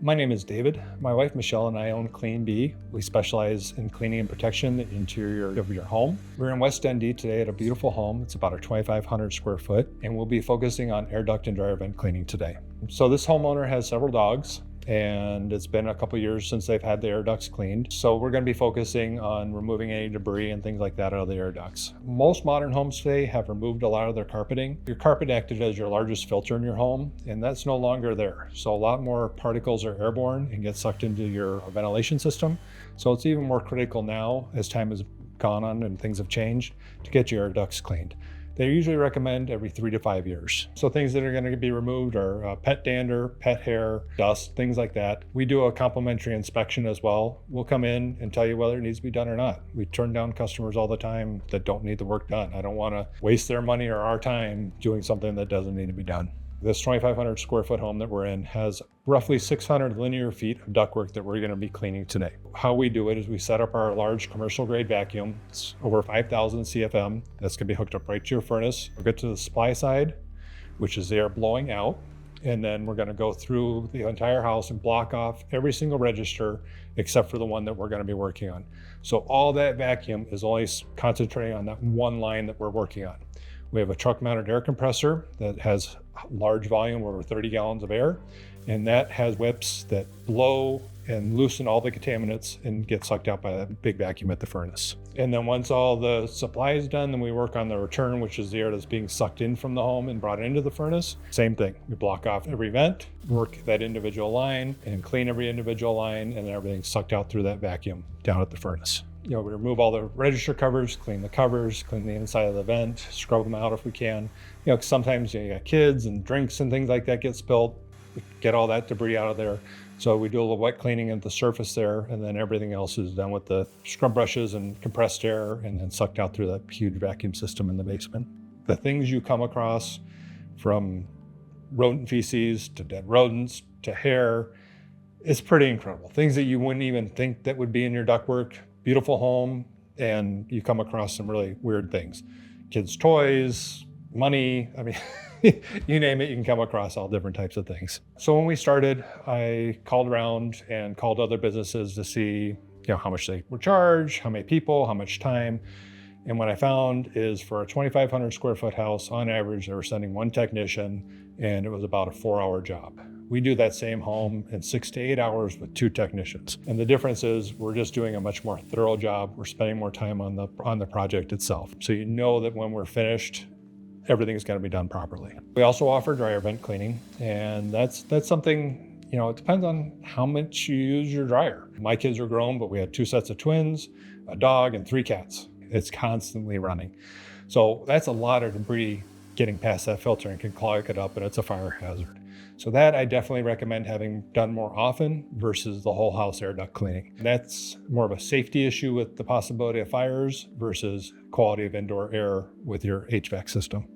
My name is David. My wife Michelle and I own Clean Bee. We specialize in cleaning and protection the interior of your home. We're in West Dundee today at a beautiful home. It's about a 2,500 square foot, and we'll be focusing on air duct and dryer vent cleaning today. So this homeowner has several dogs, and it's been a couple years since they've had the air ducts cleaned. So we're going to be focusing on removing any debris and things like that out of the air ducts. Most modern homes today have removed a lot of their carpeting. Your carpet acted as your largest filter in your home, and that's no longer there. So a lot more particles are airborne and get sucked into your ventilation system. So it's even more critical now as time has gone on and things have changed to get your air ducts cleaned. They usually recommend every 3 to 5 years. So things that are going to be removed are pet dander, pet hair, dust, things like that. We do a complimentary inspection as well. We'll come in and tell you whether it needs to be done or not. We turn down customers all the time that don't need the work done. I don't want to waste their money or our time doing something that doesn't need to be done. This 2,500 square foot home that we're in has roughly 600 linear feet of ductwork that we're going to be cleaning today. How we do it is we set up our large commercial grade vacuum. It's over 5,000 CFM. That's going to be hooked up right to your furnace. We'll get to the supply side, which is the air blowing out. And then we're going to go through the entire house and block off every single register except for the one that we're going to be working on. So all that vacuum is only concentrating on that one line that we're working on. We have a truck mounted air compressor that has large volume, over 30 gallons of air, and that has whips that blow and loosen all the contaminants and get sucked out by that big vacuum at the furnace. And then once all the supply is done, then we work on the return, which is the air that's being sucked in from the home and brought into the furnace. Same thing, we block off every vent, work that individual line and clean every individual line, and then everything's sucked out through that vacuum down at the furnace. We remove all the register covers, clean the covers, clean the inside of the vent, scrub them out if we can. 'Cause sometimes you got kids and drinks and things like that get spilled. We get all that debris out of there. So we do a little wet cleaning at the surface there, and then everything else is done with the scrub brushes and compressed air and then sucked out through that huge vacuum system in the basement. The things you come across, from rodent feces to dead rodents to hair, it's pretty incredible. Things that you wouldn't even think that would be in your ductwork. Beautiful home, and you come across some really weird things. Kids' toys, money, you name it, you can come across all different types of things. So when we started, I called around and called other businesses to see how much they would charge, how many people, how much time. And what I found is for a 2,500 square foot house, on average, they were sending one technician, and it was about a 4-hour job. We do that same home in 6 to 8 hours with 2 technicians. And the difference is we're just doing a much more thorough job. We're spending more time on the project itself. So you know that when we're finished, everything's going to be done properly. We also offer dryer vent cleaning, and that's something, it depends on how much you use your dryer. My kids are grown, but we had 2 sets of twins, a dog, and 3 cats. It's constantly running. So that's a lot of debris getting past that filter and can clog it up, and it's a fire hazard. So that I definitely recommend having done more often versus the whole house air duct cleaning. That's more of a safety issue with the possibility of fires versus quality of indoor air with your HVAC system.